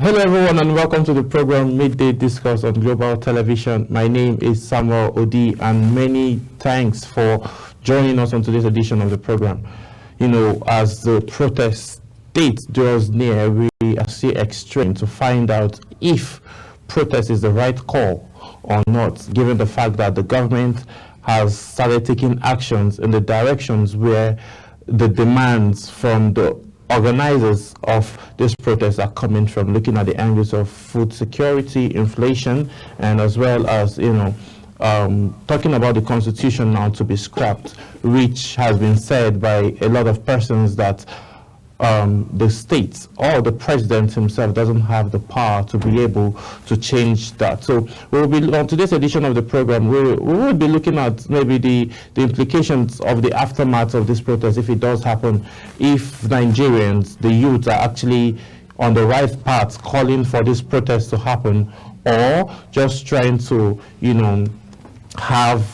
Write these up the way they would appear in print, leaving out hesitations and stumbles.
Hello everyone and welcome to the program Midday Discourse on Global Television. My name is Samuel Odi and many thanks for joining us on today's edition of the program. You know, as the protest date draws near, we are still extreme to find out if protest is the right call or not, given the fact that the government has started taking actions in the directions where the demands from the organizers of this protest are coming from, looking at the angles of food security, inflation, and as well as, talking about the constitution now to be scrapped, which has been said by a lot of persons that the state or the president himself doesn't have the power to be able to change that. So we'll be on today's edition of the program. We will be looking at maybe the implications of the aftermath of this protest if it does happen, if Nigerians, the youth, are actually on the right path calling for this protest to happen, or just trying to, have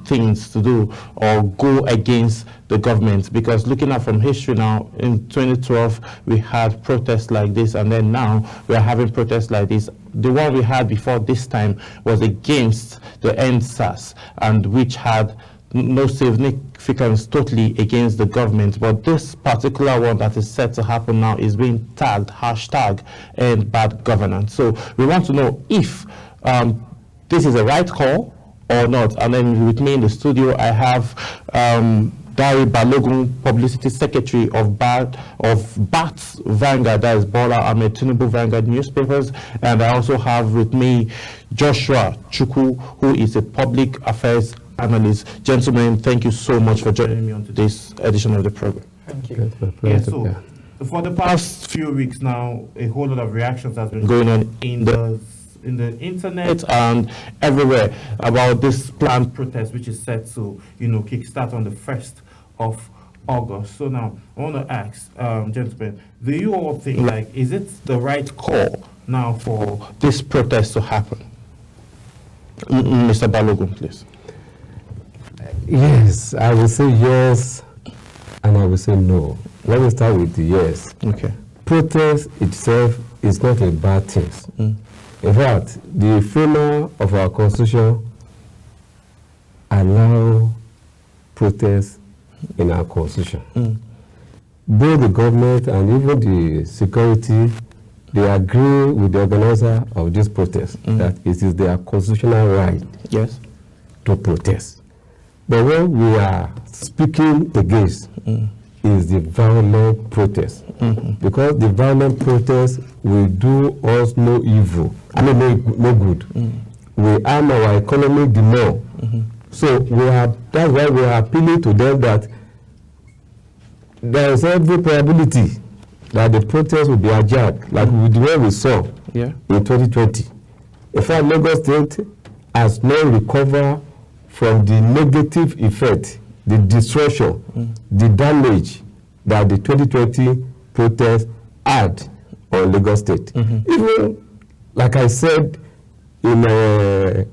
things to do or go against the government. Because looking at from history now, in 2012 we had protests like this, and then now we are having protests like this. The one we had before this time was against the EndSARS, and which had no significance, totally against the government. But this particular one that is set to happen now is being tagged #EndBadGovernance. So we want to know if this is a right call or not. And then with me in the studio, I have Dari Balogun, Publicity Secretary of BAT's Vanguard, that is Bola Ahmed Tinubu Vanguard newspapers. And I also have with me Joshua Chukwu, who is a public affairs analyst. Gentlemen, thank you so much for joining me on today's edition of the program. Thank you. Yeah, so for the past few weeks now, a whole lot of reactions has been going on in the internet and everywhere about this planned protest, which is set to, kickstart on the 1st of August. So now I want to ask, gentlemen, do you all think, is it the right call now for this protest to happen? Mr. Balogun, please. Yes, I will say yes, and I will say no. Let me start with the yes. Okay. Protest itself is not a bad thing. In fact, the framework of our constitution allow protest in our constitution. Both the government and even the security, they agree with the organizer of this protest that it is their constitutional right to protest. But what we are speaking against is the violent protest. Because the violent protest will do us no evil, no good. We harm our economy the more. So that's why we are appealing to them that there is every probability that the protest will be adjourned, like with the way we saw in 2020. In fact, Lagos State has not recovered from the negative effect, the destruction, the damage that the 2020 protest had on Lagos State. Even, like I said in a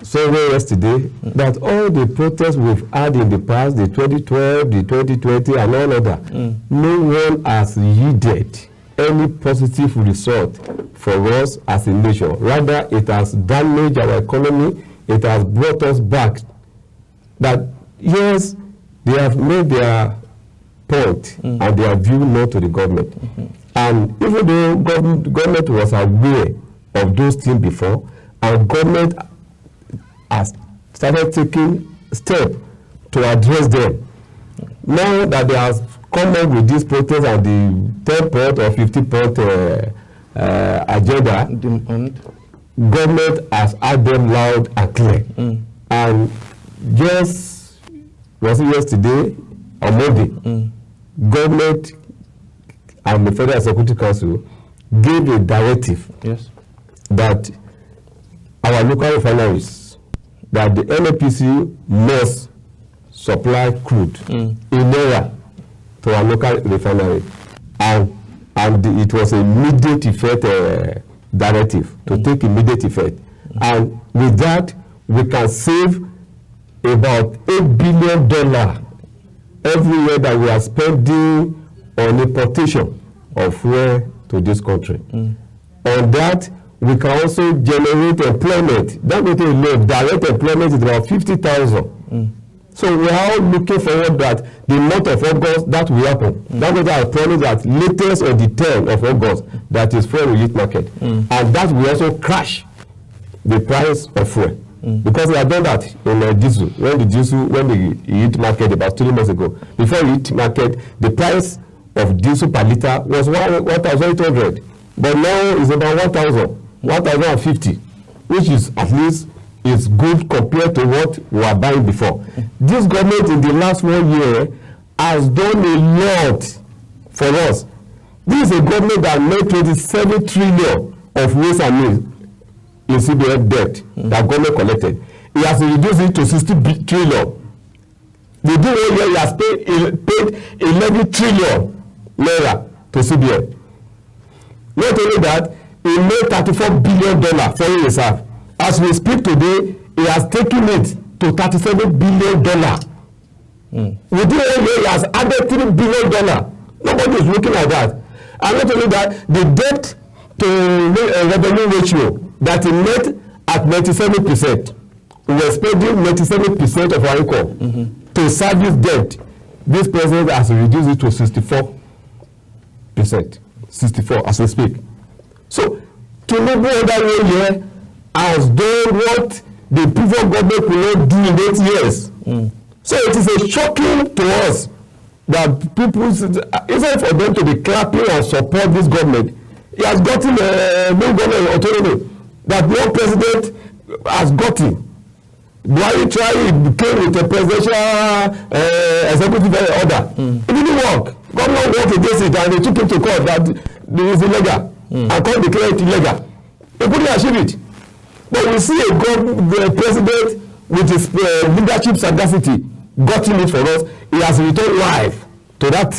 survey yesterday, that all the protests we've had in the past, the 2012, the 2020, and all of that, no one has yielded any positive result for us as a nation. Rather, it has damaged our economy. It has brought us back. That, yes, they have made their point and their view known to the government. And even though the government was aware of those things before, our government has started taking steps to address them. Now that they have come up with this protest and the 10-point or 50-point agenda, government has had them loud and clear. And just was it yesterday or Monday, government and the Federal Executive Council gave a directive that our local refineries, that the NNPC must supply crude in naira to our local refinery, and it was a immediate effect directive to take immediate effect, and with that we can save about $8 billion every year that we are spending on importation of fuel to this country. On that, we can also generate employment. That way, direct employment is about 50,000. So we are all looking forward that the month of August, that will happen. That way, I promise that latest on the 10th of August, that is fuel youth market. And that will also crash the price of fuel. Because we have done that in diesel. When the youth market about 3 months ago, before youth market, the price of diesel per liter was 1,800. But now it's about 1,050, which is at least is good compared to what we were buying before. This government in the last 1 year has done a lot for us. This is a government that made 27 trillion of waste and means in CBN debt that government collected. He has reduced it to 60 trillion. The deal year he has paid 11 trillion naira to CBN. Not only that, he made $34 billion foreign reserve. As we speak today, he has taken it to $37 billion. Within 1 year, he has added $3 billion. Nobody is looking at that. And not only that, the debt to revenue ratio that he made at 97%. We were spending 97% of our income to service debt. This president has reduced it to 64%. 64 as we speak. So, Tinubu under 1 year has done what the previous government could not do in 8 years. So it is a shocking to us that people, even for them to be clapping and support this government, he has gotten a new government autonomy that no president has gotten. Buhari tried, came with a presidential executive order. It didn't work. Government worked against it and they took him to court that it is illegal. And court declared it illegal. They couldn't achieve it. But we see a president with his leadership sagacity gotten it for us. He has returned life to that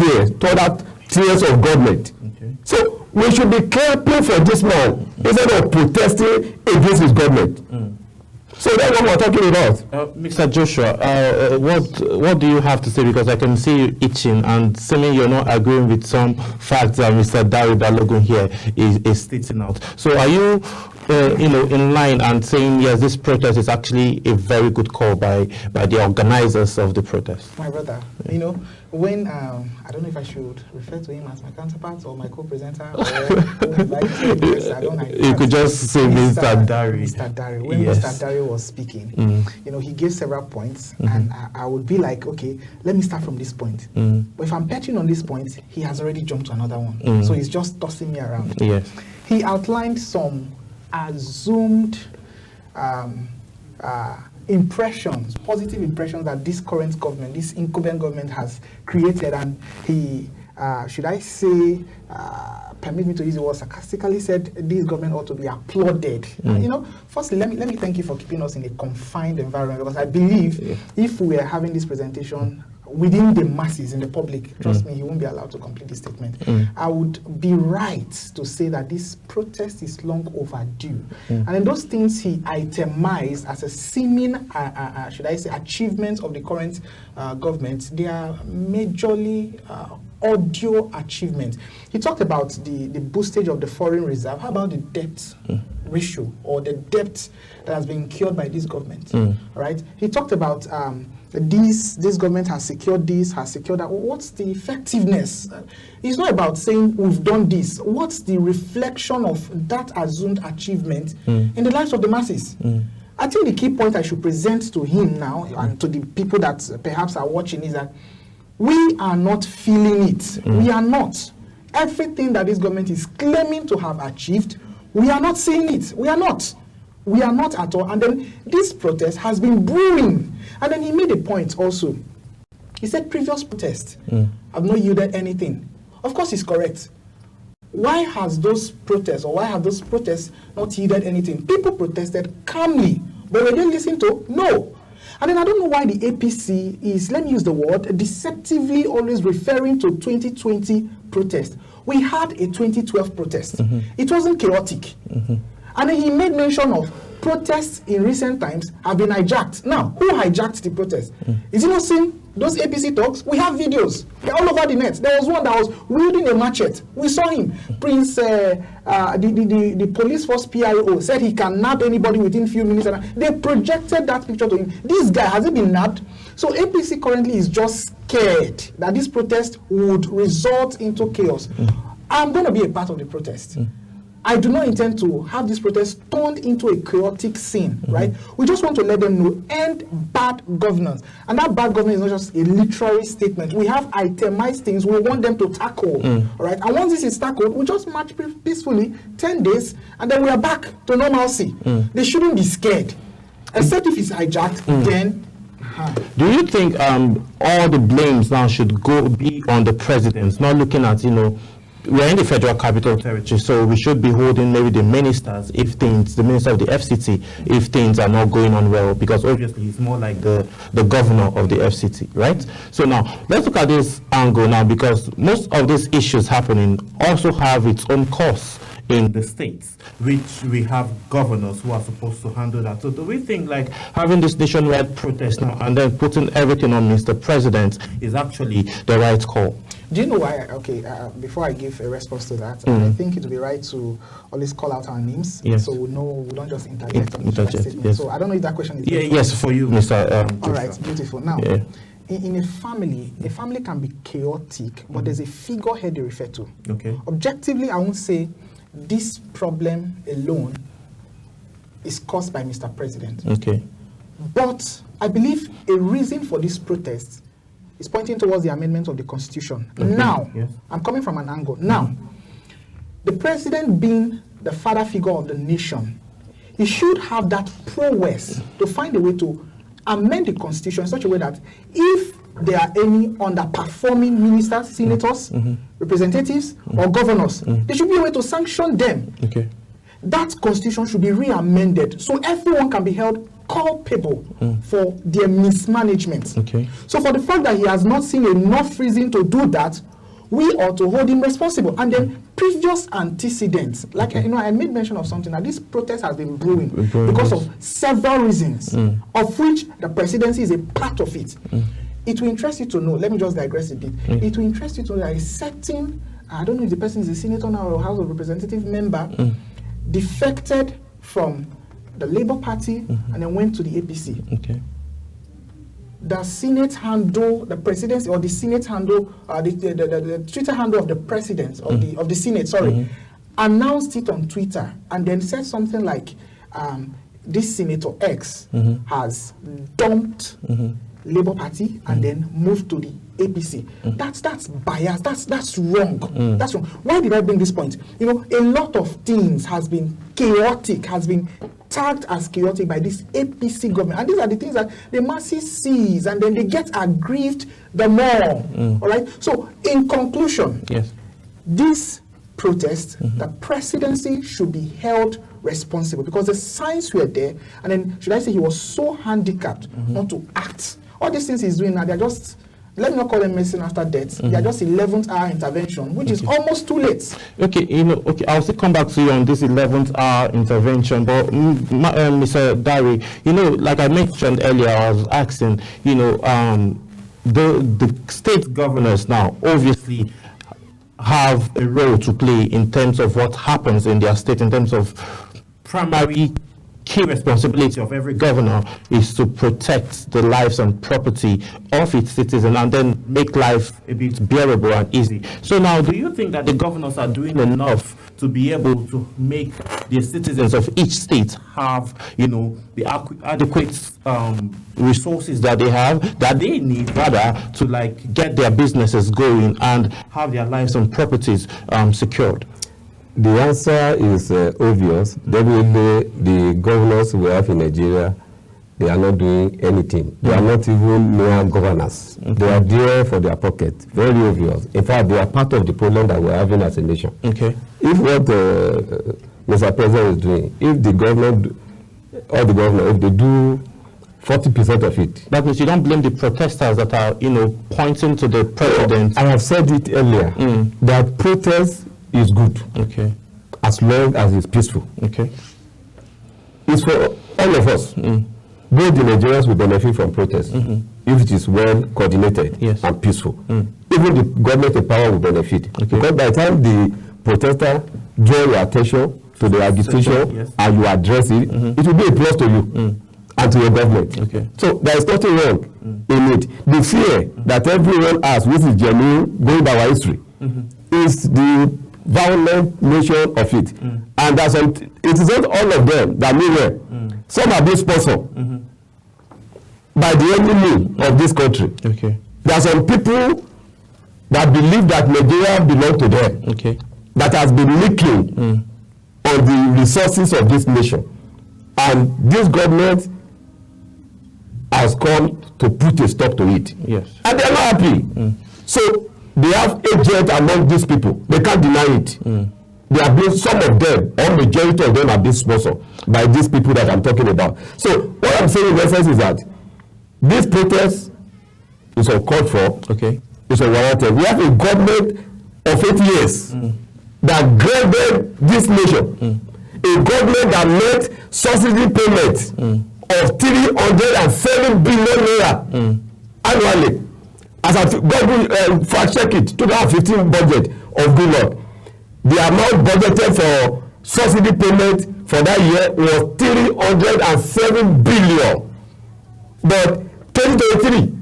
tiers of government. Okay. So we should be clapping for this man instead of protesting against his government. So that's what we're talking about. Mr. Joshua, what do you have to say? Because I can see you itching and seeming you're not agreeing with some facts that Mr. Dari Balogun here is stating out. So are you, in line and saying, yes, this protest is actually a very good call by the organizers of the protest? My brother, when, I don't know if I should refer to him as my counterpart or my co-presenter, or I don't know. You could just say Mr. Dari. Mr. Dari. When Mr. Dari was speaking, he gave several points, and I would be like, okay, let me start from this point. But if I'm patching on this point, he has already jumped to another one. So he's just tossing me around. Yes. He outlined some assumed impressions, positive impressions that this current government, this incumbent government has created, and he, should I say, permit me to use the word sarcastically, said this government ought to be applauded. Firstly, let me thank you for keeping us in a confined environment, because I believe if we are having this presentation within the masses, in the public, trust me, he won't be allowed to complete this statement. I would be right to say that this protest is long overdue. And then those things he itemized as a seeming, should I say, achievements of the current government, they are majorly audio achievements. He talked about the boostage of the foreign reserve. How about the debt ratio, or the debt that has been incurred by this government? Right? He talked about this government has secured this, has secured that. What's the effectiveness? It's not about saying we've done this. What's the reflection of that assumed achievement in the lives of the masses? I think the key point I should present to him now and to the people that perhaps are watching is that we are not feeling it. We are not. Everything that this government is claiming to have achieved, we are not seeing it. We are not. We are not at all. And then this protest has been brewing. And then he made a point also. He said previous protests have not yielded anything. Of course, he's correct. Why have those protests not yielded anything? People protested calmly, but were they listened to? No. And then I don't know why the APC is, let me use the word, deceptively always referring to 2020 protest. We had a 2012 protest. It wasn't chaotic. And then he made mention of protests in recent times have been hijacked. Now, who hijacked the protest? Is it not seen those APC talks? We have videos. They're all over the net. There was one that was wielding a machete. We saw him. Prince, the police force PIO said he can nab anybody within few minutes. And they projected that picture to him. This guy, has he been nabbed? So APC currently is just scared that this protest would result into chaos. I'm going to be a part of the protest. I do not intend to have this protest turned into a chaotic scene, right? We just want to let them know, end bad governance. And that bad governance is not just a literary statement. We have itemized things we want them to tackle, all right? And once this is tackled, we just march peacefully 10 days, and then we are back to normalcy. They shouldn't be scared, except if it's hijacked, then... Do you think all the blames now should be on the president, not looking at, we're in the Federal Capital Territory, so we should be holding maybe the ministers, the minister of the FCT, if things are not going on well, because obviously he's more like the governor of the FCT, right? So now, let's look at this angle now, because most of these issues happening also have its own course in the states, which we have governors who are supposed to handle that. So do we think like having this nationwide protest now and then putting everything on Mr. President is actually the right call? Do you know why? Okay, before I give a response to that, I think it would be right to always call out our names, so we know we don't just interject on each statement. Yes. So I don't know if that question is. Yes, for you, Mr. All right, beautiful. Now, in a family can be chaotic, but there's a figurehead they refer to. Okay. Objectively, I won't say this problem alone is caused by Mr. President. Okay. But I believe a reason for this protest is pointing towards the amendment of the Constitution. Okay. Now, I'm coming from an angle. Now, the president being the father figure of the nation, he should have that prowess to find a way to amend the Constitution in such a way that if there are any underperforming ministers, senators, representatives, or governors, there should be a way to sanction them. Okay. That Constitution should be re-amended so everyone can be held culpable for their mismanagement. Okay. So for the fact that he has not seen enough reason to do that, we ought to hold him responsible. And then previous antecedents, like I made mention of something, that this protest has been brewing because of several reasons, of which the presidency is a part of it. It will interest you to know, let me just digress a bit. It will interest you to know that a certain, I don't know if the person is a senator now or a House of Representative member, defected from the Labour Party and then went to the APC. Okay. The Senate handle, the presidency, or the Senate handle, the Twitter handle of the president of the Senate, announced it on Twitter and then said something like, this Senator X has dumped Labour Party and then moved to the APC. That's bias. That's wrong. That's wrong. Why did I bring this point? A lot of things has been chaotic, has been tagged as chaotic by this APC government, and these are the things that the masses sees, and then they get aggrieved the more. All right. So, in conclusion, this protest, the presidency should be held responsible because the signs were there, and then should I say he was so handicapped not to act. All these things he's doing now, they're just, let me not call them medicine after death. They are just 11th hour intervention, which is almost too late. Okay, I'll still come back to you on this 11th hour intervention, but Mr. Dari, like I mentioned earlier, I was asking, the state governors now obviously have a role to play in terms of what happens in their state, in terms of primary key responsibility of every governor is to protect the lives and property of its citizens and then make life a bit bearable and easy. So now, do you think that the governors are doing enough to be able to make the citizens of each state have, the adequate resources that they need, rather, to get their businesses going and have their lives and properties secured? The answer is obvious. Definitely, the governors we have in Nigeria, they are not doing anything. They are not even mere governors. They are there for their pocket. Very obvious. In fact, they are part of the problem that we're having as a nation. Okay. If what Mr. President is doing, if the government, if they do 40% of it. That means you don't blame the protesters that are, pointing to the president. I have said it earlier, that protest is good. Okay. As long as it's peaceful. Okay. It's for all of us. Both the Nigerians will benefit from protests if it is well coordinated and peaceful. Even the government in power will benefit. Because by the time the protester draw your attention to the agitation and you address it, it will be a plus to you and to your government. So there is nothing wrong in it. The fear that everyone has, which is genuine, going by our history, is the violent nature of it. And there's it is not all of them that mean well. Some are being sponsored by the enemy of this country. There are some people that believe that Nigeria belongs to them, that has been leaking on the resources of this nation. And this government has come to put a stop to it. And they are not happy. So they have agents among these people. They can't deny it. They have been, some of them, or majority of them have been sponsored by these people that I'm talking about. So what I'm saying in essence is that this protest is uncalled for. It's unwarranted. We have a government of 8 years that graded this nation. A government that made subsidy payments of 307 billion naira annually. As I Google fact check it, 2015 budget of good luck, the amount budgeted for subsidy payment for that year was 307 billion. But 2023,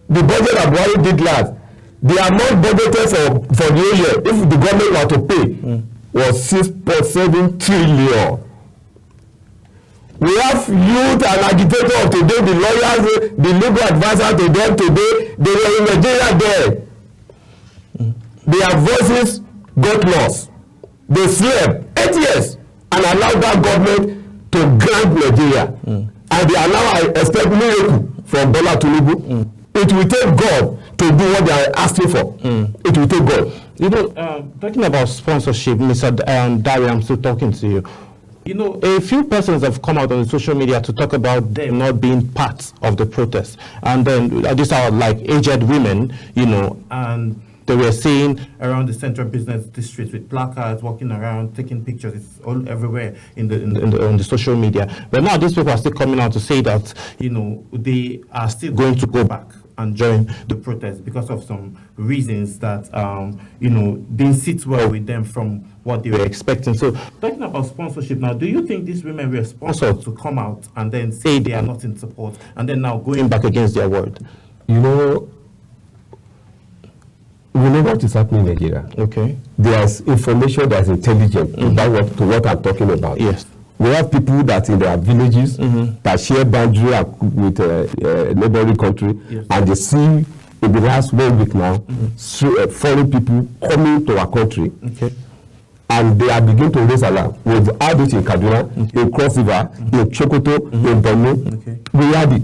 the budget that Buhari did last, the amount budgeted for the year, if the government were to pay, was 6.7 trillion. We have youth and agitators of today, the lawyers, the legal advisor to them today, they were in Nigeria there. Their voices got lost. They slept 8 years and allowed that government to grant Nigeria. And they are now expect miracle from Bola Tinubu. It will take God to do what they are asking for. It will take God. You know, talking about sponsorship, Mr. Dari, I'm still talking to you. You know, a few persons have come out on the social media to talk about them not being part of the protest. And then these are like aged women, you know, and they were seen around the central business district with placards, walking around, taking pictures. It's all everywhere on the social media. But now these people are still coming out to say that, you know, they are still going to go back and join the protest because of some reasons that, you know, didn't sit well with them from what they were expecting. So talking about sponsorship now, do you think these women were sponsored to come out and then say they are not in support and then now going back against their word? You know, we know what is happening in Nigeria. There's information that's intelligent about what I'm talking about. We have people that in their villages that share boundary with a neighboring country, and they see in the last 1 week now foreign people coming to our country, and they are beginning to raise alarm. We've had it in Kaduna, in Cross River, in Chokoto, in Borno. We had it.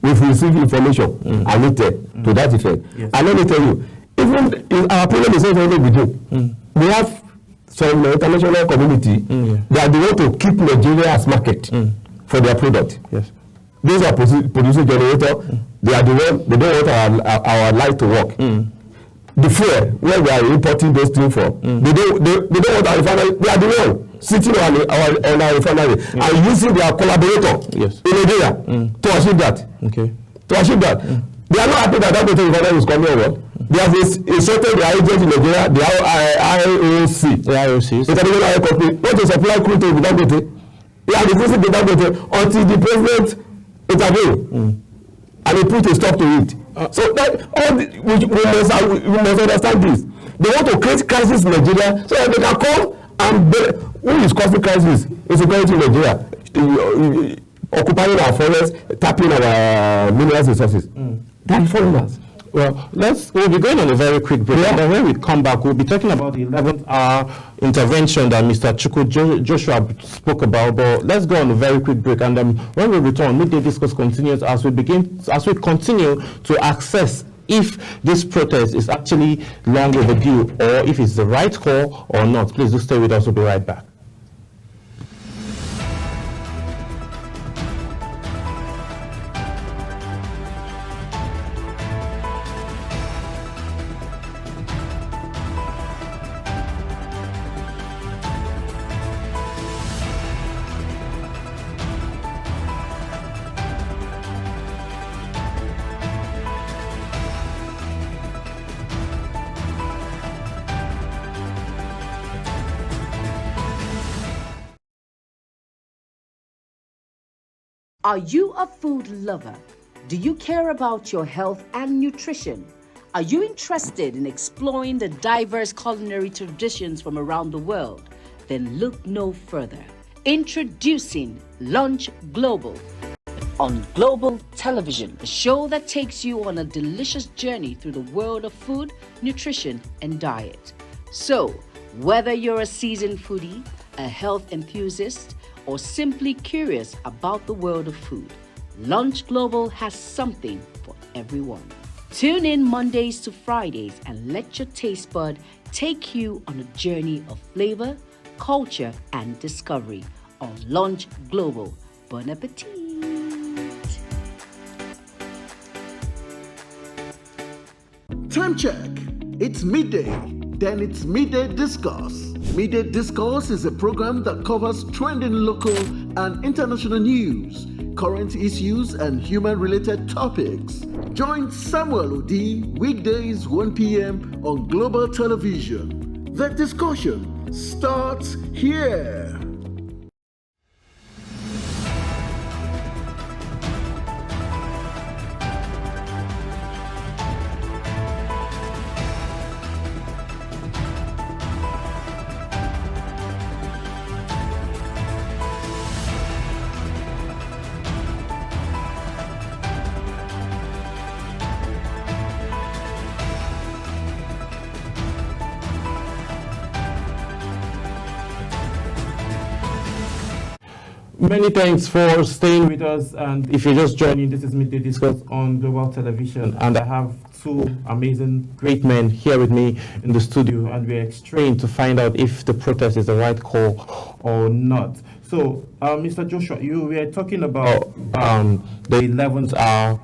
We've received information and it to that effect. And let me tell you, even in our problem is not only we do. We have some international community that they want to keep Nigeria as market for their product. These are producing generators. They are the one, they don't want our light to work. The fuel where we are importing those things from, they don't want our refinery. They are the one sitting on our refinery and using their collaborator in Nigeria to achieve that. To achieve that. They are not happy that that refinery is coming over. They have instructed their agent in Nigeria, the IOC, International Oil Company, not to supply crude to Dangote. They are refusing the Dangote until the president intervene and he put a stop to it. So that we must understand this. They want to create crisis in Nigeria so that they can come and who is causing crisis? Insecurity in Nigeria, occupying our forests, tapping our minerals resources. They are foreigners. Well, we'll be going on a very quick break. And then when we come back, we'll be talking about the 11th hour intervention that Mr. Chukwu Joshua spoke about. But let's go on a very quick break. And when we return, Midday Discourse continues as we continue to assess if this protest is actually long overdue or if it's the right call or not. Please do stay with us. We'll be right back. Are you a food lover? Do you care about your health and nutrition? Are you interested in exploring the diverse culinary traditions from around the world? Then look no further. Introducing Lunch Global on Global Television, a show that takes you on a delicious journey through the world of food, nutrition, and diet. So, whether you're a seasoned foodie, a health enthusiast, or simply curious about the world of food, Lunch Global has something for everyone. Tune in Mondays to Fridays and let your taste bud take you on a journey of flavor, culture, and discovery on Lunch Global. Bon appetit! Time check. It's midday. Then it's Midday Discourse. Midday Discourse is a program that covers trending local and international news, current issues, and human-related topics. Join Samuel Odi weekdays 1 p.m. on Global Television. The discussion starts here. Many thanks for staying with us, and if you're just joining, this is Midday Discourse on Global Television, and I have two amazing great men here with me in the studio, and we're strained to find out if the protest is the right call or not. So, Mr. Joshua, you were talking about the 11th hour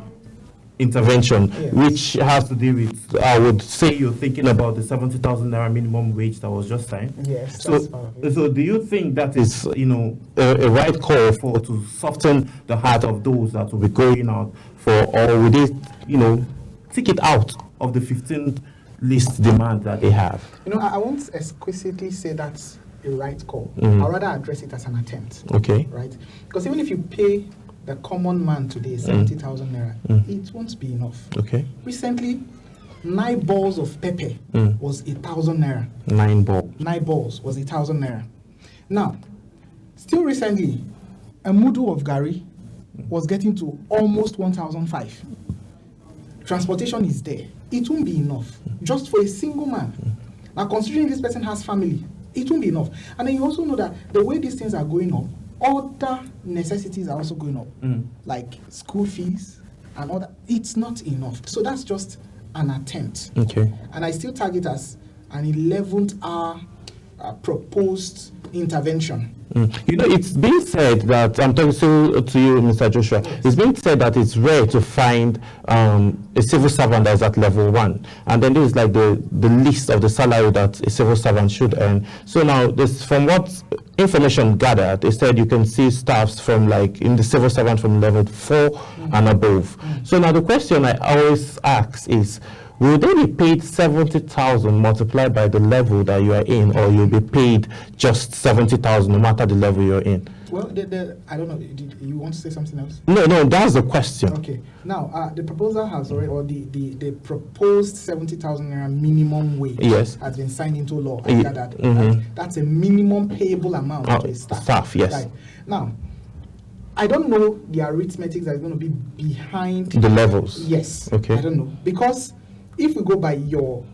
intervention, yes, which has to do with, I would say you're thinking about the 70,000 naira minimum wage that was just signed. Yes. So do you think that is, a right call to soften the heart of those that will be going out for, or would they, take it out of the 15th list demand that they have? I won't explicitly say that's a right call. I'd rather address it as an attempt. Okay. Right? Because even if you pay the common man today 70,000 naira, it won't be enough. Okay. Recently, 9 balls of pepper was 1,000 naira. 9 balls. 9 balls was 1,000 naira. Now, still recently, a mudu of gari was getting to almost 1,005. Transportation is there. It won't be enough just for a single man. Now, considering this person has family, it won't be enough. And then you also know that the way these things are going up, other necessities are also going up, like school fees and all that. It's not enough. So that's just an attempt. Okay. And I still tag it as an 11th hour proposed intervention. It's been said that, I'm talking to you, Mr. Joshua, yes, it's been said that it's rare to find a civil servant that's at level 1. And then there's like the list of the salary that a civil servant should earn. So now, from what information gathered, they said you can see staffs from in the civil servant from level 4 and above. So now the question I always ask is, will they be paid 70,000 multiplied by the level that you are in, or you'll be paid just 70,000 no matter the level you're in? Well, I don't know. You want to say something else? No, that's the question. Okay. Now, the proposal has already, or the proposed 70,000 naira minimum wage, yes, has been signed into law. I gathered. Right? That's a minimum payable amount to a staff. Staff, yes. Right. Now, I don't know the arithmetic that is going to be behind the levels. Yes. Okay. I don't know, because if we go by your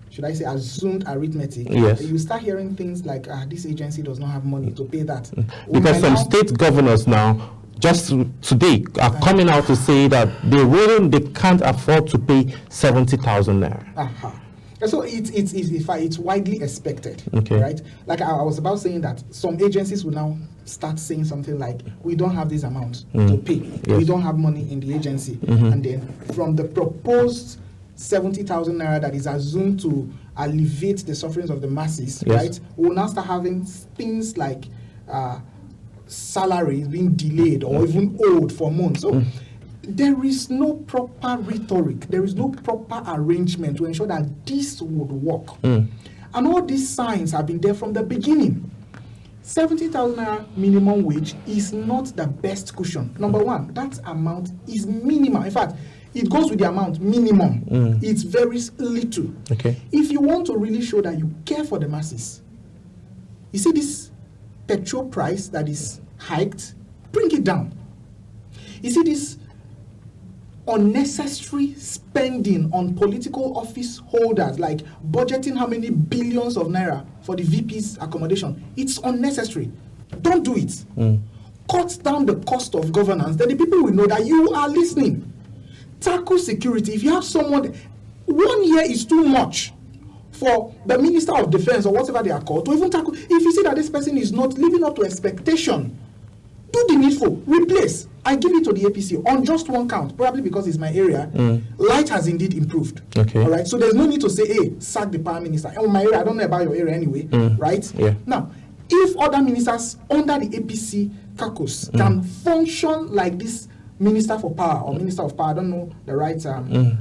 should I say assumed arithmetic, yes, you start hearing things like this agency does not have money to pay that. Because some state governors now, just today, are coming out to say that they can't afford to pay 70,000 naira. So it's widely expected, okay, right? Like I was about saying that some agencies will now start saying something like, we don't have this amount to pay. Yes. We don't have money in the agency. And then from the proposed 70,000 naira that is assumed to alleviate the sufferings of the masses, yes, right? We'll now start having things like salaries being delayed or even owed for months. So there is no proper rhetoric, there is no proper arrangement to ensure that this would work. And all these signs have been there from the beginning. 70,000 naira minimum wage is not the best cushion. Number one, that amount is minimal. In fact, it goes with the amount minimum. It's very little. Okay. If you want to really show that you care for the masses, you see this petrol price that is hiked, bring it down. You see this unnecessary spending on political office holders, like budgeting how many billions of naira for the VP's accommodation. It's unnecessary. Don't do it. Cut down the cost of governance, then the people will know that you are listening. Tackle security. If you have someone, 1 year is too much for the Minister of Defense or whatever they are called to even tackle. If you see that this person is not living up to expectation, do the needful. Replace. I give it to the APC on just one count, probably because it's my area. Light has indeed improved. Okay. All right. So there's no need to say, hey, sack the power minister. Oh, my area, I don't know about your area anyway. Right? Yeah. Now, if other ministers under the APC caucus can function like this minister for power or minister of power, I don't know the right the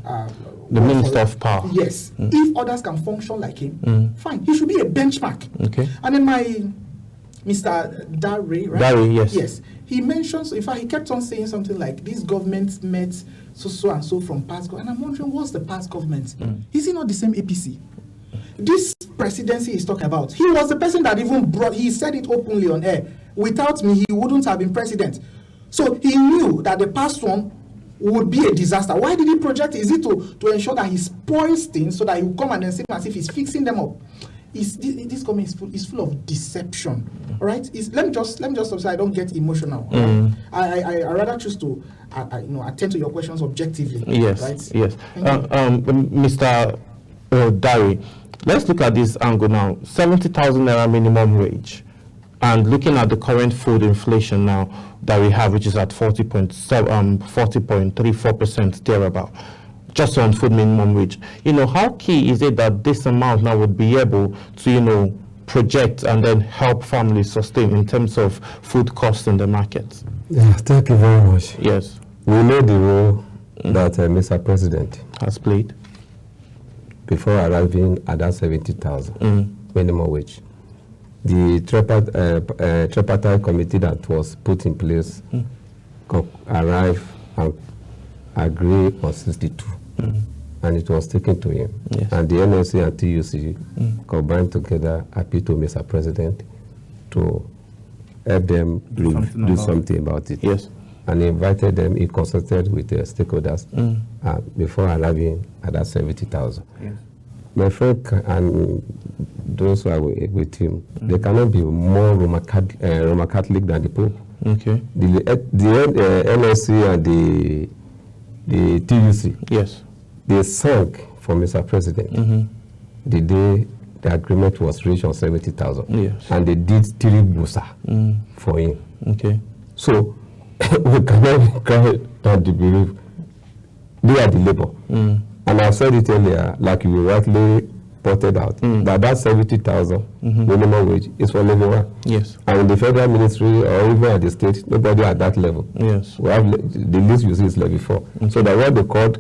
minister of power. Yes. If others can function like him, fine. He should be a benchmark. Okay. And then my Mr. Dari, right? Dari, yes. Yes. He mentions, in fact, he kept on saying something like, this government met so and so from past government. And I'm wondering, what's the past government? Is it not the same APC? This presidency he's talking about, he was the person that even brought, he said it openly on air, without me, he wouldn't have been president. So he knew that the past one would be a disaster. Why did he project it? Is it to ensure that he spoils things so that he will come and then seem as if he's fixing them up? This government is full of deception. All right. Let me just stop so I don't get emotional. I rather choose to attend to your questions objectively. Yes. Right? Yes. Mr. Dari, let's look at this angle now. 70,000 naira minimum wage, and looking at the current food inflation now that we have, which is at 40.34% thereabout, just on food minimum wage. How key is it that this amount now would be able to, project and then help families sustain in terms of food costs in the market? Yeah, thank you very much. Yes. We know the role that Mr. President has played before arriving at that 70,000 minimum wage. The tripartite committee that was put in place arrived and agreed on 62. And it was taken to him. Yes. And the NLC and TUC combined together, appealed to Mr. President to help them do something about it. Yes. And he invited them, he consulted with the stakeholders before arriving at that 70,000. Yes. My friend and those who are with him, they cannot be more Roman Catholic than the Pope. Okay. The NLC and the TUC, yes, they sang for Mr. President the day the agreement was reached on 70,000. Yes. And they did 3 busa for him. Okay. So we cannot cry and believe they are the labor. And I said it earlier, like you rightly pointed out, that 70,000 minimum wage is for level 1. Yes. And in the federal ministry or even at the state, nobody at that level. Yes. We have the least you see is level 4. So that what they call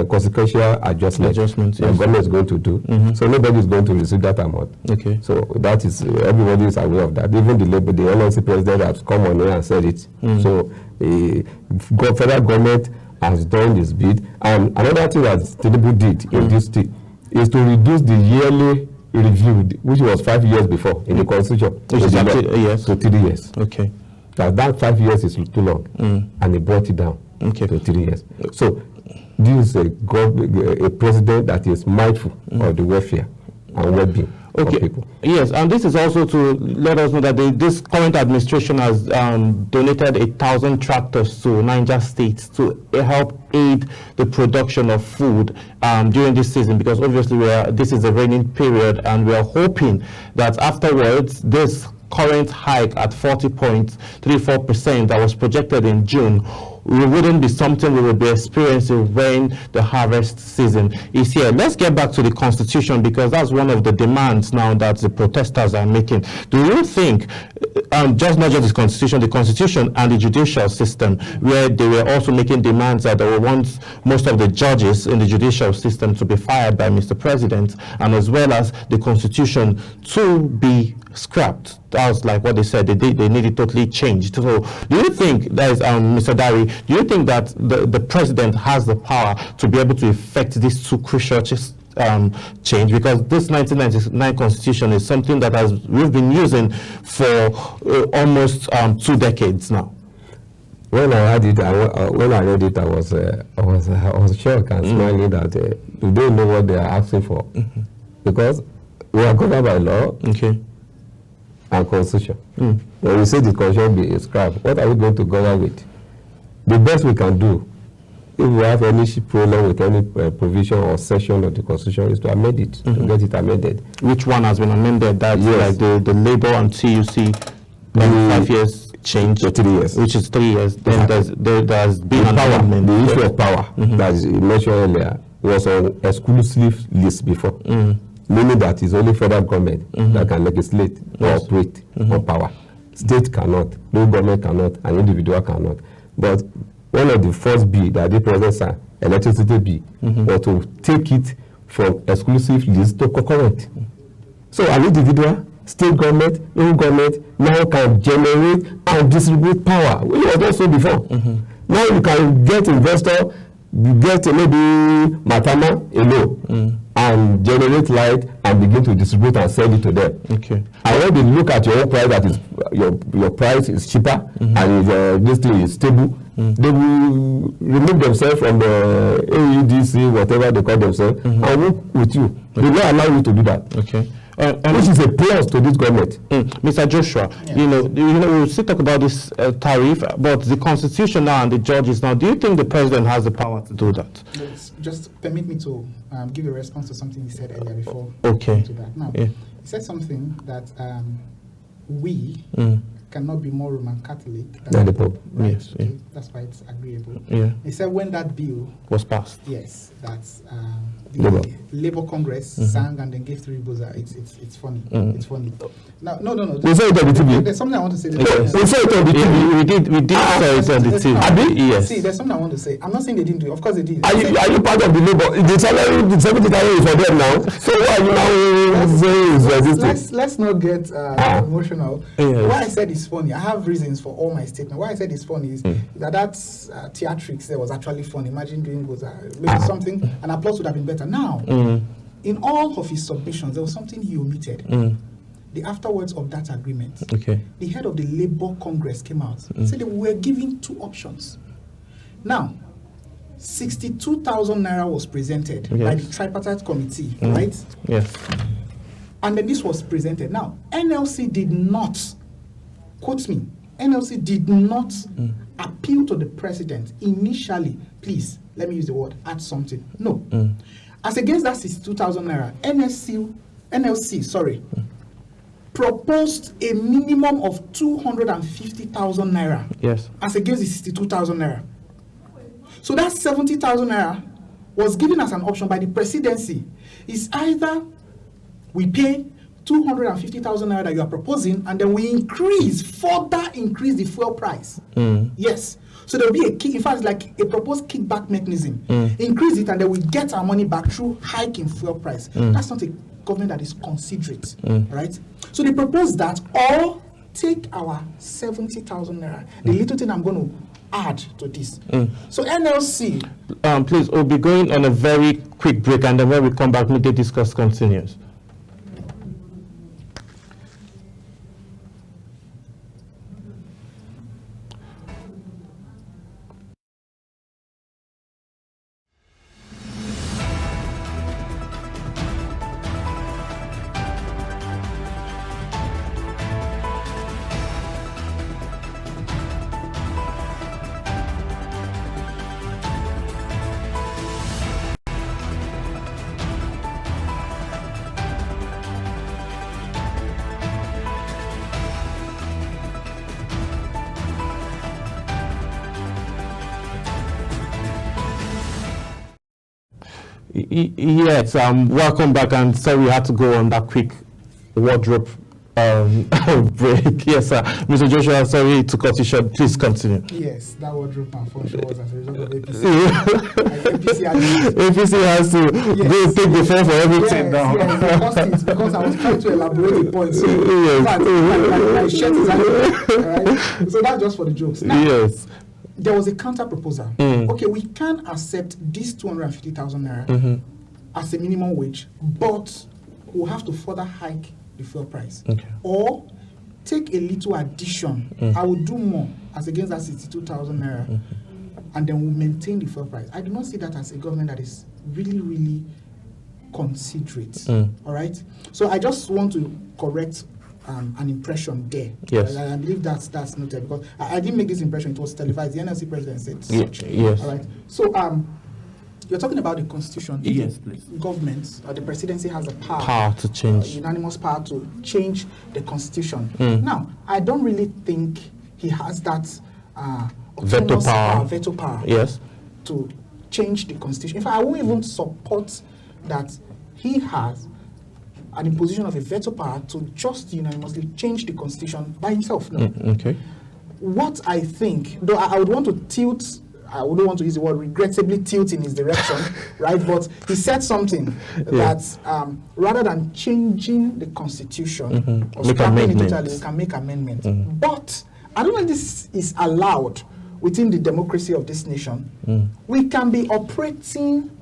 consequential adjustment, yes, the government is going to do. So nobody is going to receive that amount. Okay. So that is, everybody is aware of that. Even the LNC president has come on here and said it. So federal government has done this bid. And another thing that Tinubu did in this thing is to reduce the yearly review, which was 5 years before in the constitution, yes, to 3 years. Okay. That 5 years is too long, and he brought it down to 3 years. So this is a president that is mindful of the welfare and well-being of people. Yes, and this is also to let us know that this current administration has donated 1,000 tractors to Niger State to help aid the production of food during this season, because obviously this is a raining period, and we are hoping that afterwards this current hike at 40.34% that was projected in June wouldn't be something we will be experiencing when the harvest season is here. Let's get back to the Constitution, because that's one of the demands now that the protesters are making. Do you think, not just the Constitution and the judicial system, where they were also making demands that they will want most of the judges in the judicial system to be fired by Mr. President, and as well as the Constitution to be scrapped. That was like what they said. They need it totally changed. So do you think, that is, Mr. Dari, do you think that the president has the power to be able to effect these two crucial change? Because this 1999 constitution is something that we've been using for almost 2 decades now. When I read it, I was shocked and smiling that they don't know what they are asking for, because we are governed by law and constitution. When we say the constitution be scrapped, what are we going to govern with? The best we can do, if we have any problem with any provision or section of the constitution, is to amend it, to get it amended. Which one has been amended? That's like the labor and TUC 5 years change to 3 years, which is 3 years. Then there's been an amendment. The issue of power that you mentioned earlier was on exclusive list before, meaning that it's only federal government that can legislate or operate on power. State cannot, no government cannot, an individual cannot. But one of the first bill that the president electricity bill, was to take it from exclusive list to concurrent. So an individual, state government, local government now can generate and distribute power. We was also before. Now you can get investor, you get maybe Matama alone, and generate light and begin to distribute and sell it to them. And when they look at your own price, that is your price is cheaper and this thing is stable, they will remove themselves from the AEDC, whatever they call themselves, and work with you. They will not allow you to do that. Which is a plus to this government. Mr. Joshua, you know, we'll still talk about this tariff, but the constitution now and the judges now, do you think the president has the power to do that? Just permit me to give a response to something he said earlier before. To that. Now, he said something that we cannot be more Roman Catholic than the Pope. Right? Yes, that's why it's agreeable. He said when that bill was passed, that's the Labour Congress sang and then gave 3 buzzer. It's funny. It's funny. No. We saw it on the TV. There's something I want to say. We saw it on the TV. We did say it on the TV. Yes. See, there's something I want to say. I'm not saying they didn't do it. Of course they did. Are you part of the Labour? The salary, the 70,000 is for them now. So why are you now saying let's not get emotional. Why I said it's funny, I have reasons for all my statement. Why I said it's funny is that's theatrics there was actually fun. Imagine doing maybe something, an applause would have been better. Now, in all of his submissions, there was something he omitted. The afterwards of that agreement, the head of the Labour Congress came out and said they were given 2 options. Now, 62,000 naira was presented by the tripartite committee, right? Yes. And then this was presented. Now, NLC did not, quote me, NLC did not appeal to the president initially. Please, let me use the word, add something. No. As against that 62,000 naira, NLC, proposed a minimum of 250,000 naira. Yes. As against the 62,000 naira. So that 70,000 naira was given as an option by the presidency. It's either we pay 250,000 naira that you are proposing, and then we further increase the fuel price. Yes. So there will be in fact, like a proposed kickback mechanism. Increase it, and then we get our money back through hike in fuel price. That's not a government that is considerate, right? So they propose that, or take our 70,000 naira. The little thing I'm going to add to this. So NLC. Please, we'll be going on a very quick break, and then when we come back, Midday Discourse continues. Yes, welcome back, and sorry we had to go on that quick wardrobe break. Yes, sir. Mr. Joshua, sorry to cut you short. Please continue. Yes, that wardrobe malfunction was as a result of APC. APC has to go take the fall for everything now. Yes, because I was trying to elaborate the point. So, my shirt is actually, right? So that's just for the jokes. Now, yes. There was a counter proposal. Okay, we can accept this 250,000 naira as a minimum wage, but we'll have to further hike the fuel price. Okay. Or take a little addition. I will do more as against that 62,000 naira, and then we'll maintain the fuel price. I do not see that as a government that is really, really considerate. All right. So I just want to correct an impression there. Yes. I believe that's noted, because I didn't make this impression. It was televised. The NLC president said such. Yes. All right. So you're talking about the constitution. Yes, please. Government or the presidency has the power to change, unanimous power to change the constitution. Now, I don't really think he has that veto power. Yes. To change the constitution. In fact, I won't even support that he has an imposition of a veto power to just unanimously change the constitution by himself. No. Okay. What I think, though I would want to tilt, I wouldn't want to use the word regrettably tilt in his direction, right? But he said something that rather than changing the constitution or scrapping it totally, we can make amendments. But I don't know if this is allowed within the democracy of this nation. We can be operating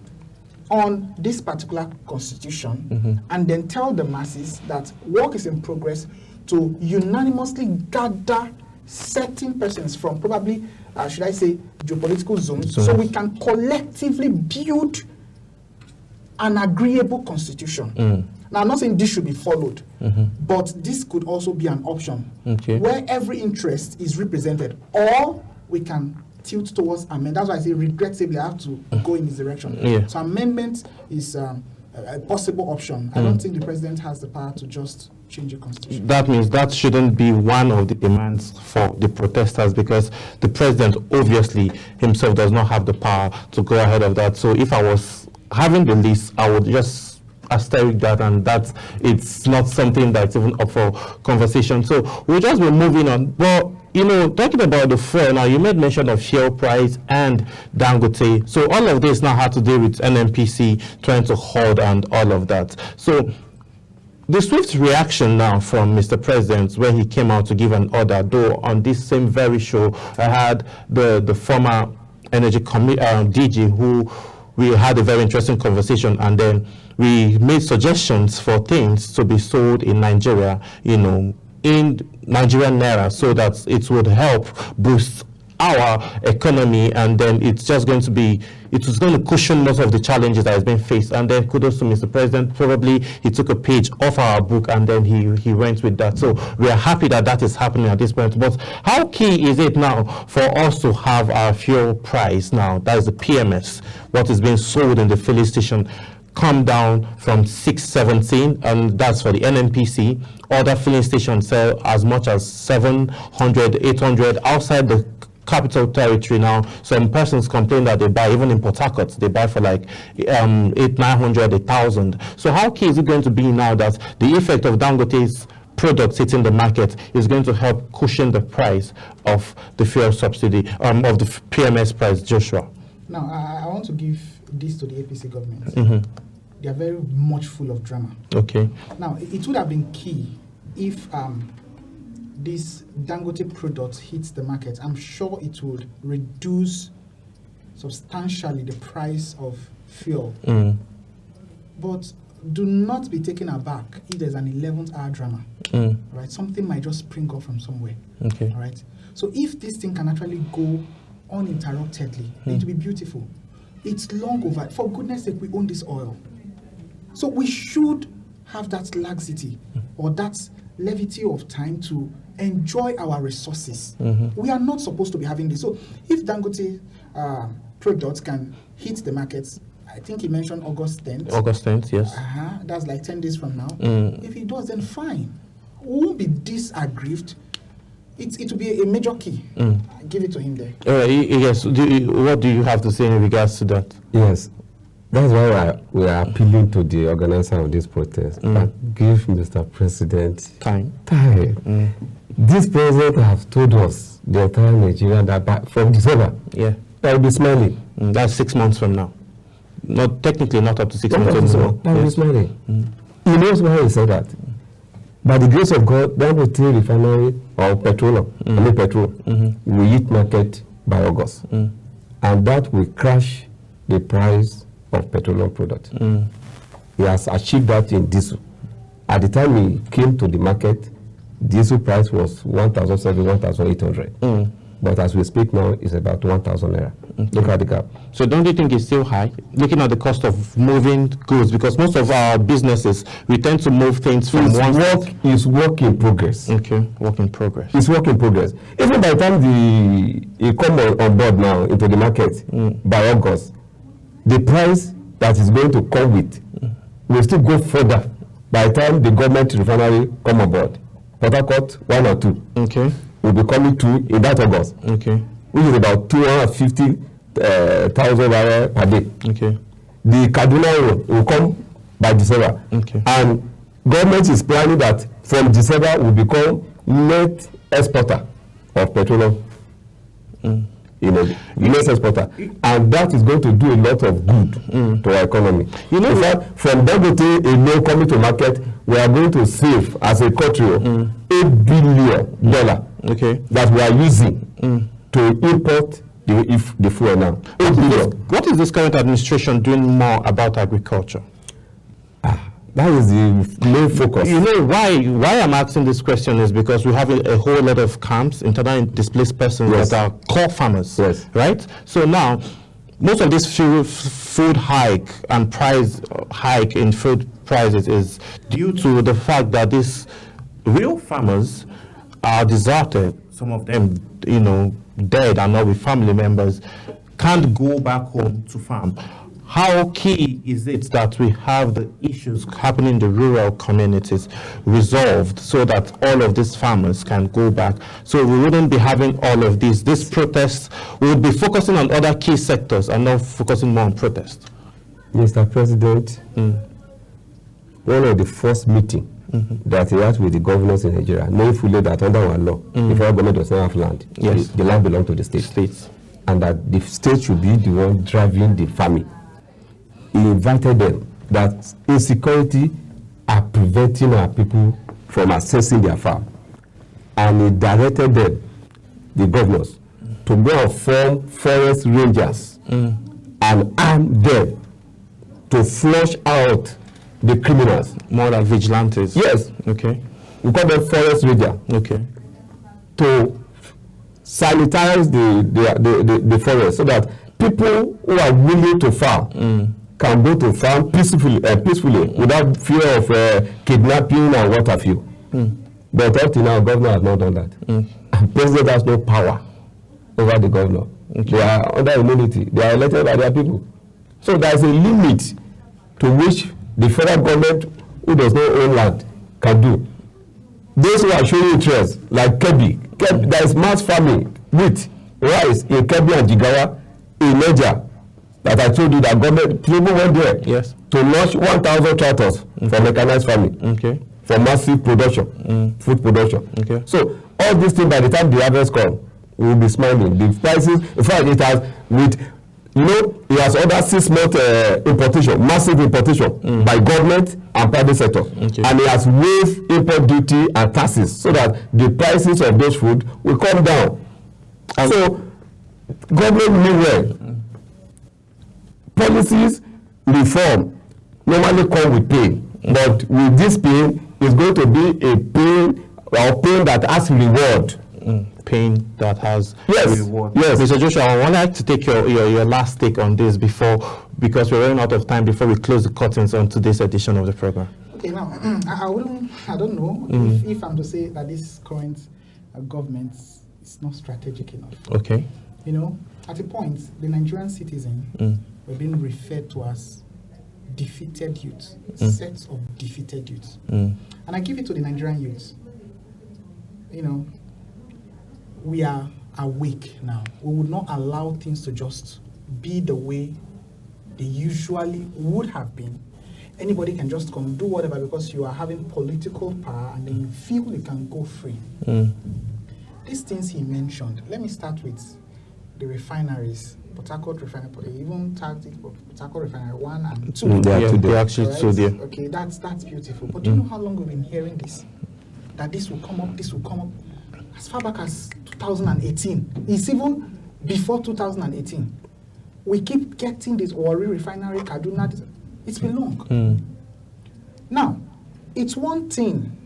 on this particular constitution and then tell the masses that work is in progress to unanimously gather certain persons from probably, should I say, geopolitical zones, so we can collectively build an agreeable constitution. Now, I'm not saying this should be followed, but this could also be an option where every interest is represented, or we can tilt towards amendment. That's why I say regrettably I have to go in this direction. So amendment is a possible option. I don't think the president has the power to just change the constitution. That means that shouldn't be one of the demands for the protesters, because the president obviously himself does not have the power to go ahead of that. So if I was having the list, I would just asterisk that, and that it's not something that's even up for conversation. So we'll just be moving on. Well, you know, talking about the fuel now, you made mention of fuel price and Dangote. So all of this now had to do with NNPC trying to hold and all of that. So the swift reaction now from Mr. President when he came out to give an order, though on this same very show, I had the former energy DG who we had a very interesting conversation, and then we made suggestions for things to be sold in Nigeria, you know, in Nigerian naira, so that it would help boost our economy, and then it's just going to be, it was going to cushion most of the challenges that has been faced. And then kudos to Mr. President, probably he took a page off our book and then he went with that. So we are happy that that is happening at this point. But how key is it now for us to have our fuel price now, that is the PMS, what is being sold in the filling station, come down from 617, and that's for the NNPC. Other filling stations sell as much as 700, 800 outside the capital territory now. Some persons complain that they buy, even in Port Harcourt, they buy for like 800, 900, 1,000. So how key is it going to be now that the effect of Dangote's products hitting the market is going to help cushion the price of the fuel subsidy, of the PMS price, Joshua? Now, I want to give this to the APC government. They are very much full of drama. Okay. Now, it would have been key if this Dangote product hits the market. I'm sure it would reduce substantially the price of fuel. But do not be taken aback if there's an 11th hour drama. Right? Something might just spring up from somewhere. Okay. All right. So if this thing can actually go uninterruptedly, it will be beautiful. It's long over. For goodness sake, we own this oil. So we should have that laxity or that levity of time to enjoy our resources. We are not supposed to be having this. So if Dangote products can hit the markets, I think he mentioned August 10th. August 10th, yes. That's like 10 days from now. If he does, then fine. We won't be this aggrieved. It will be a major key. Give it to him there. Yes. What do you have to say in regards to that? Yes. That's why we are appealing to the organizer of this protest. But give Mr. President time. This president have told us, the entire Nigeria, that from December, yeah, they'll be smiling. That's 6 months from now. Not technically, not up to 6 months anymore. That money. You know why he said that? By the grace of God, Dangote refinery or petroleum, petrol, will hit market by August. And that will crash the price of petroleum product. He has achieved that in diesel. At the time he came to the market, diesel price was 1,700, 1,800. But as we speak now, it's about 1,000 naira. Look at the gap. So don't you think it's still high? Looking at the cost of moving goods, because most of our businesses, we tend to move things from It's work in progress. Okay, work in progress. It's work in progress. Even by the time it come on board now into the market by August, the price that is going to come with will still go further by the time the government refinery come on board. Port Harcourt, 1 or 2. Okay. Will be coming to in that August. Okay. Which is about 250,000 barrels per day. Okay. The Kaduna will come by December. Okay. And government is planning that from December will become net exporter of petroleum. Net exporter. And that is going to do a lot of good to our economy. You know, in fact, from Dangote alone coming to market, we are going to save as a country $8 billion that we are using to import the fuel now. What is this current administration doing more about agriculture? That is the main focus. You know why I'm asking this question is because we have a whole lot of camps, internally displaced persons that are core farmers, right? So now, most of this food hike and price hike in food prices is due to the fact that these real farmers are deserted. Some of them, dead and not with family members, can't go back home to farm. How key is it that we have the issues happening in the rural communities resolved so that all of these farmers can go back? So we wouldn't be having all of these. This protest, we would be focusing on other key sectors and not focusing more on protest. Mr. President, one of the first meetings that he had with the governors in Nigeria, knowing fully that under our law, if our government does not have land, the land belongs to the states. And that the state should be the one driving the farming. He invited them that insecurity are preventing our people from accessing their farm. And he directed them, the governors, to go and form forest rangers and arm them to flush out the criminals. More than vigilantes? Yes. Okay. We call them forest rangers. Okay. To sanitize the forest so that people who are willing to farm can go to farm peacefully without fear of kidnapping and what have you. But up to now, governor has not done that. And president has no power over the governor. They are under immunity. They are elected by their people. So there is a limit to which the federal government, who does not own land, can do. Those who are showing interest, like Kebbi, there is mass farming with rice in Kebbi and Jigawa, in Niger, that I told you that government people went there to launch 1,000 tractors for mechanized farming, for massive production, food production. So all these things, by the time the harvest comes, we will be smiling. The prices, in fact, it has with, it has ordered 6 months importation, massive importation by government and private sector, and it has waived import duty and taxes so that the prices of those food will come down. And so government knew well. Policies reform normally come with pain, but with this pain, it's going to be a pain that has reward. Pain that has reward. Yes. Mr. Joshua, I would like to take your last take on this because we're running out of time before we close the curtains on today's edition of the program. Okay, now I don't know if I'm to say that this current government is not strategic enough. Okay. At a point, the Nigerian citizen were being referred to as defeated youths, sets of defeated youths. And I give it to the Nigerian youths. We are awake now. We would not allow things to just be the way they usually would have been. Anybody can just come do whatever because you are having political power and then you feel you can go free. These things he mentioned, let me start with the refineries Port Harcourt refinery. They even tagged it Port Harcourt refinery 1 and 2. They actually right? so there. Okay, that's beautiful. But do you know how long we've been hearing this? That this will come up, this will come up. As far back as 2018. It's even before 2018. We keep getting this Warri refinery, Kaduna. It's been long. Now, it's one thing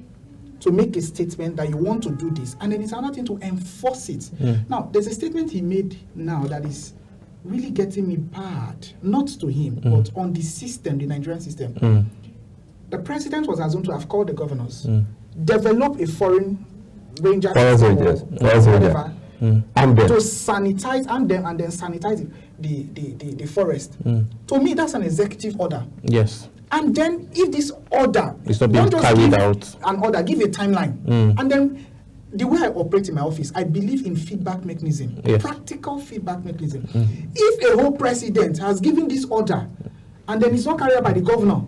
to make a statement that you want to do this, and then it's another thing to enforce it. Now, there's a statement he made now that is really getting me bad, not to him, but on the system, the Nigerian system. The president was assumed to have called the governors, develop a foreign ranger system or whatever, to sanitize and then sanitize the forest. To me, that's an executive order. Yes. And then if this order is not being carried out, an order, give a timeline. And then the way I operate in my office, I believe in feedback mechanism, practical feedback mechanism. If a whole president has given this order and then it's not carried out by the governor,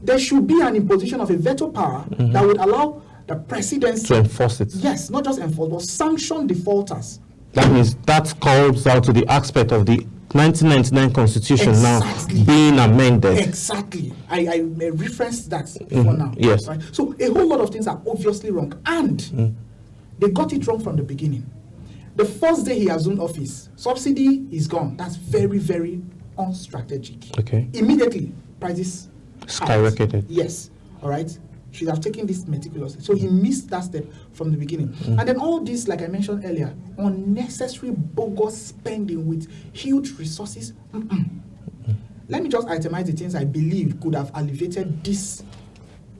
there should be an imposition of a veto power that would allow the presidency to enforce it. Yes, not just enforce, but sanction defaulters. That means that comes out to the aspect of the 1999 Constitution now being amended. Exactly. I referenced that for now. Yes. Right? So a whole lot of things are obviously wrong. And they got it wrong from the beginning. The first day he assumed office, subsidy is gone. That's very, very unstrategic. Okay. Immediately, prices skyrocketed. Yes. All right. Should have taken this meticulously. So he missed that step from the beginning. And then all this, like I mentioned earlier, unnecessary bogus spending with huge resources. Let me just itemize the things I believe could have alleviated this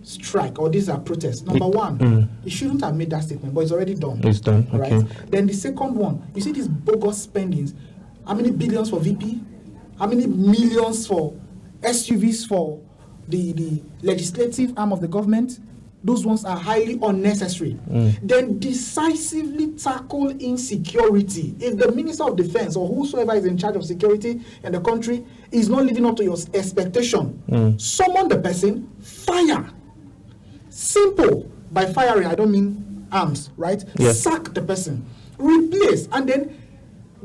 strike or this protest. Number one, he shouldn't have made that statement, but it's already done. It's done. All okay. Right? Then the second one, you see these bogus spendings. How many billions for VP? How many millions for SUVs for the legislative arm of the government? Those ones are highly unnecessary. Then decisively tackle insecurity. If the Minister of Defense or whosoever is in charge of security in the country is not living up to your expectation, summon the person, fire. Simple. By firing, I don't mean arms, right? Yes. Sack the person, replace, and then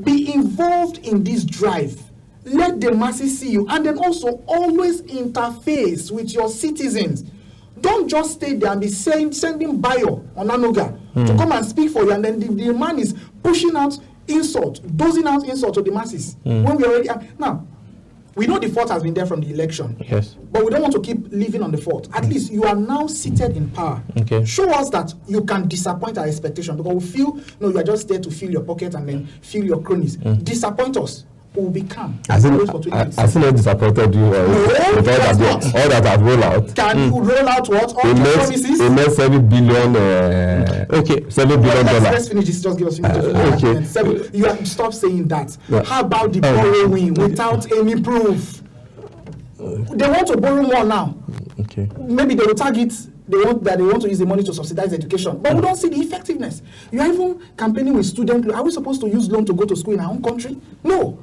be involved in this drive. Let the masses see you, and then also always interface with your citizens. Don't just stay there and be sending bio on Anoga to come and speak for you, and then the man is pushing out insult, dozing out insult to the masses. When we already now, we know the fault has been there from the election. Yes. But we don't want to keep living on the fault. At least you are now seated in power. Okay. Show us that you can disappoint our expectation, because we feel no, you are just there to fill your pocket and then fill your cronies. Disappoint us. Will be calm. I still not disappointed you with all that I've rolled out. Can you roll out what? All the promises? It makes $7 billion. $7 billion. Let's finish this. Just give us okay. You have to stop saying that. Yeah. How about the borrowing without any proof? They want to borrow more now. Okay. Maybe they will target. They want to use the money to subsidize education, but we don't see the effectiveness. You are even campaigning with student loan. Are we supposed to use loan to go to school in our own country? No.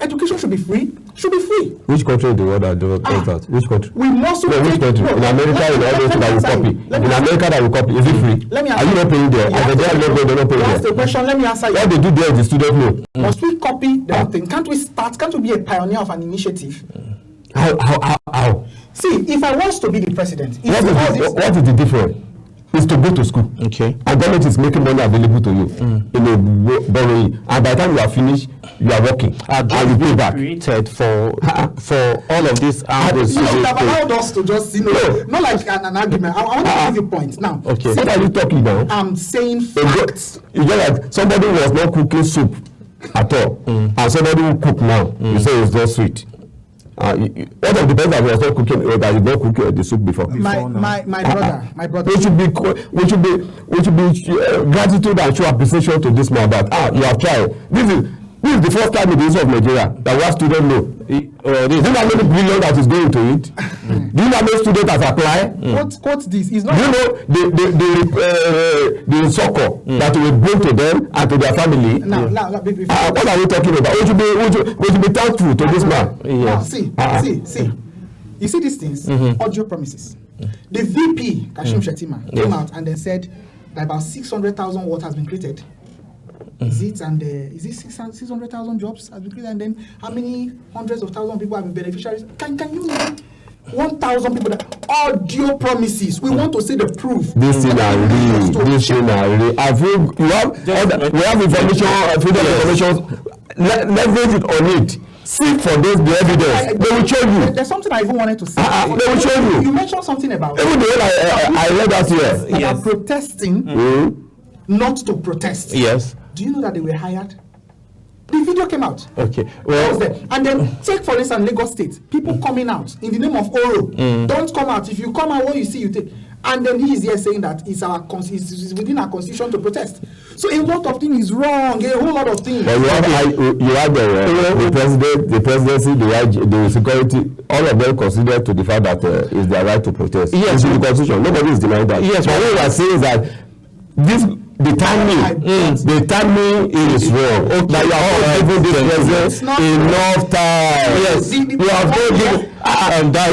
Education should be free. Should be free. Which country do you want that? Which country? We must. No, which country? In America, in all those that we copy. In America, that we copy. Is it free? Are you not paying there? Are they not paying there? That's the question. Let me answer you. What they do there is the student loan. Must we copy the whole thing? Can't we start? Can't we be a pioneer of an initiative? How? See, if I was to be the president, what is the difference? Is to go to school. Okay. And government is making money available to you in a borrowing. And by the time you are finished, you are working. And you pay back. Created for all of this. You should have allowed us to just, not like an argument. I want to give you points now. Okay. What are you talking about? I'm saying facts. You get like somebody was not cooking soup at all, and somebody who cook now, you say it's not sweet. What of the person that was not cooking or that you not cook the soup before? My brother. We should be gratitude and show appreciation to this man that you have tried. This is the first time in the history of Nigeria that we have student loan. Do you know how many billion that is going to it? Do you know how many students that apply? Quote this. Is not. Do you know the succor that we bring to them and to their family? What are we talking about? We should be thankful to this man. Yes. Now, see. You see these things? Audio promises. The VP, Kashim Shettima, came out and then said that about 600,000 watt has been created. Is it 600,000 jobs has been created, and then how many hundreds of thousands of people have been beneficiaries? Can you name 1,000 people that audio promises? We want to see the proof. This thing are real. This thing are real. We have information, freedom of information. Leverage it on it. Seek for the evidence. They will show you. There's something I even wanted to say. They will show you. You mentioned something about even the one I read that year. That are protesting, not to protest. Yes. Do you know that they were hired? The video came out. Okay. Well, and then take for instance Lagos State. People coming out in the name of Oro. Don't come out. If you come out, what you see, you take. And then he is here saying that it's within our constitution to protest. So a lot of things is wrong. A whole lot of things. But you have the president, the presidency, the security. All of them consider to the fact that it's their right to protest. Yes, in the constitution. Nobody is denying that. Yes, but what we are saying is that the timing is wrong. Okay. That you have not given this president enough time. Yes, you have not given. We have done a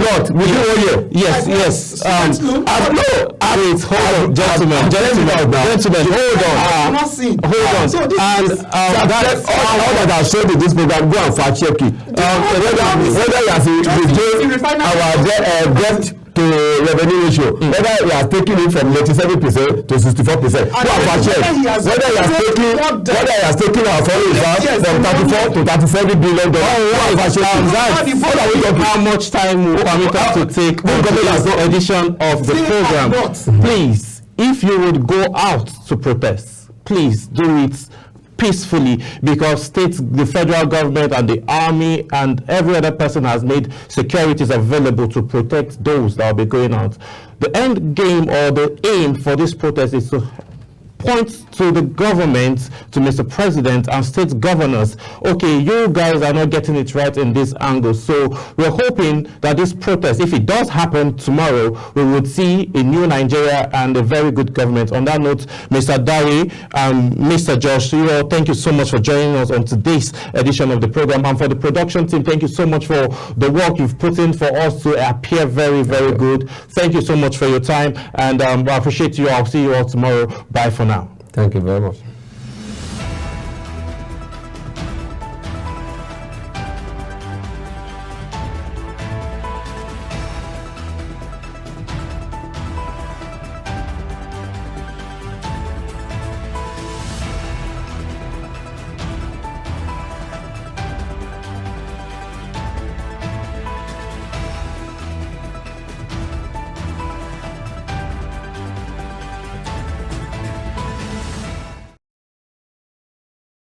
lot within 1 year. Yes. Hold on, gentlemen, hold on. So this all that I've said in this program, go and fact check it. Whether you have our debt to revenue ratio, whether he has taken it from 97% to 64%. Whether he has taken our foreign reserve from 34 to 37 billion dollars. How much time will permit us to take this edition of the program? Please, if you would go out to protest, please do it peacefully, because the federal government and the army and every other person has made securities available to protect those that will be going out. The end game or the aim for this protest is to point to the government, to Mr. President and state governors. Okay, you guys are not getting it right in this angle. So we're hoping that this protest, if it does happen tomorrow, we would see a new Nigeria and a very good government. On that note, Mr. Dari and Mr. Josh, you all, thank you so much for joining us on today's edition of the program. And for the production team, thank you so much for the work you've put in for us to appear very, very good. Thank you so much for your time, and I appreciate you. I'll see you all tomorrow. Bye for now. Thank you very much.